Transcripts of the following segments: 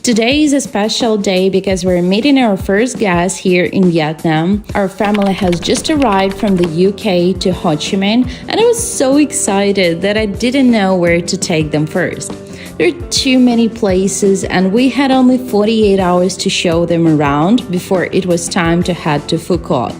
Today is a special day because we're meeting our first guest here in Vietnam. Our family has just arrived from the UK to Ho Chi Minh, and I was so excited that I didn't know where to take them first. There are too many places, and we had only 48 hours to show them around before it was time to head to Phu Quoc.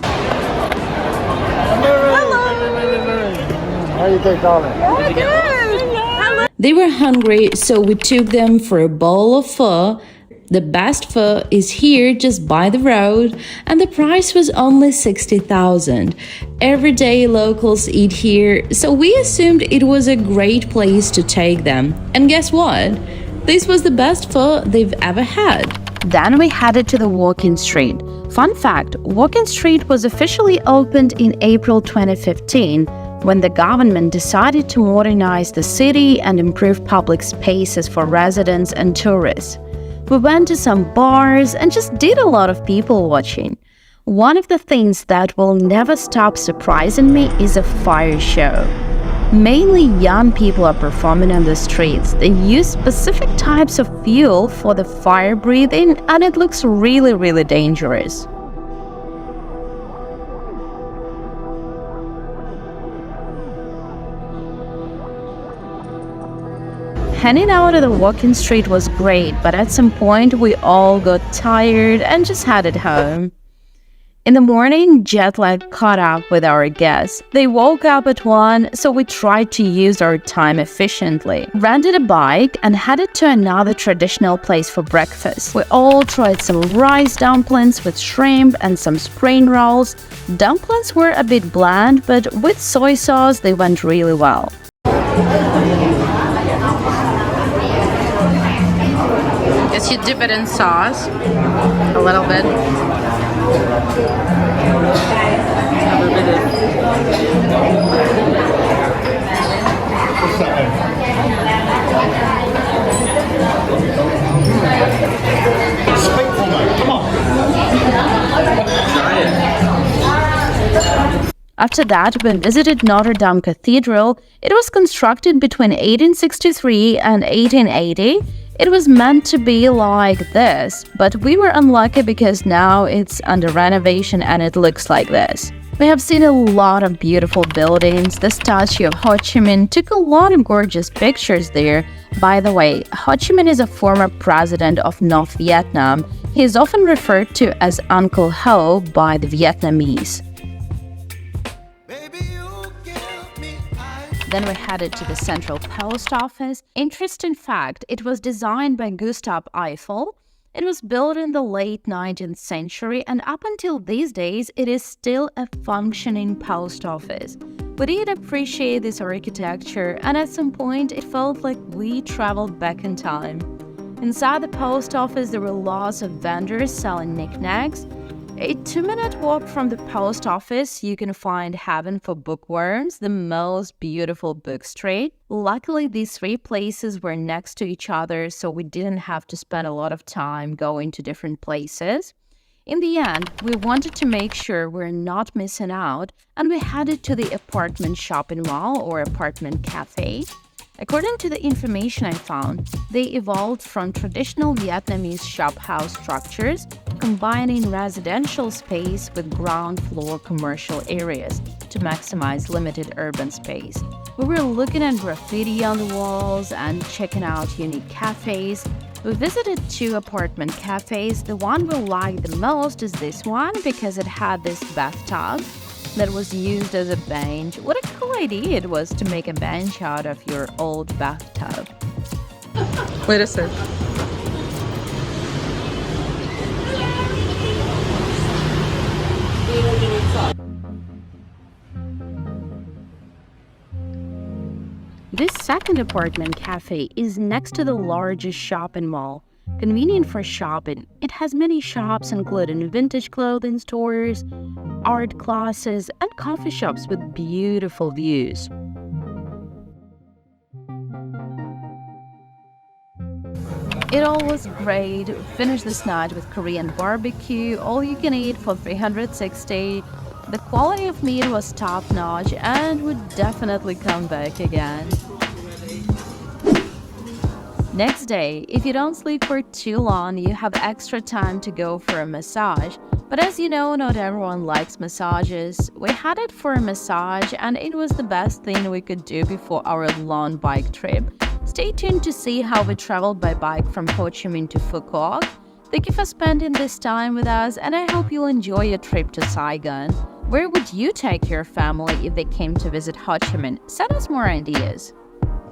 How you doing, darling? Yeah, good. Hello. They were hungry, so we took them for a bowl of pho. The best pho is here just by the road, and the price was only 60,000. Everyday locals eat here, so we assumed it was a great place to take them. And guess what? This was the best pho they've ever had. Then we headed to the Walking Street. Fun fact, Walking Street was officially opened in April 2015 when the government decided to modernize the city and improve public spaces for residents and tourists. We went to some bars and just did a lot of people watching. One of the things that will never stop surprising me is a fire show. Mainly young people are performing on the streets. They use specific types of fuel for the fire breathing, and it looks really dangerous. Hanging out at the Walking Street was great, but at some point we all got tired and just headed home. In the morning, jet lag caught up with our guests. They woke up at 1, so we tried to use our time efficiently. Rented a bike and headed to another traditional place for breakfast. We all tried some rice dumplings with shrimp and some spring rolls. Dumplings were a bit bland, but with soy sauce they went really well. Guess you dip it in sauce a little bit. Speak for me, come on. After that, we visited Notre Dame Cathedral. It was constructed between 1863 and 1880. It was meant to be like this, but we were unlucky because now it's under renovation and it looks like this. We have seen a lot of beautiful buildings. The statue of Ho Chi Minh took a lot of gorgeous pictures there. By the way, Ho Chi Minh is a former president of North Vietnam. He is often referred to as Uncle Ho by the Vietnamese. Then we headed to the Central Post Office. Interesting fact, it was designed by Gustave Eiffel. It was built in the late 19th century, and up until these days, it is still a functioning post office. We did appreciate this architecture, and at some point, it felt like we traveled back in time. Inside the post office, there were lots of vendors selling knickknacks. A 2-minute walk from the post office, you can find Heaven for Bookworms, the most beautiful book street. Luckily, these 3 places were next to each other, so we didn't have to spend a lot of time going to different places. In the end, we wanted to make sure we're not missing out, and we headed to the apartment shopping mall or apartment cafe. According to the information I found, they evolved from traditional Vietnamese shophouse structures, combining residential space with ground floor commercial areas to maximize limited urban space. We were looking at graffiti on the walls and checking out unique cafes. We visited 2 apartment cafes. The one we liked the most is this one because it had this bathtub that was used as a bench. What a cool idea it was to make a bench out of your old bathtub. Wait a sec. This second apartment cafe is next to the largest shopping mall. Convenient for shopping, it has many shops including vintage clothing stores, art classes, and coffee shops with beautiful views. It all was great. Finished this night with Korean BBQ, all you can eat for 360. The quality of meat was top-notch and would definitely come back again. Next day, if you don't sleep for too long, you have extra time to go for a massage. But as you know, not everyone likes massages. We had it for a massage and it was the best thing we could do before our long bike trip. Stay tuned to see how we traveled by bike from Ho Chi Minh to Phu Quoc. Thank you for spending this time with us and I hope you'll enjoy your trip to Saigon. Where would you take your family if they came to visit Ho Chi Minh? Send us more ideas.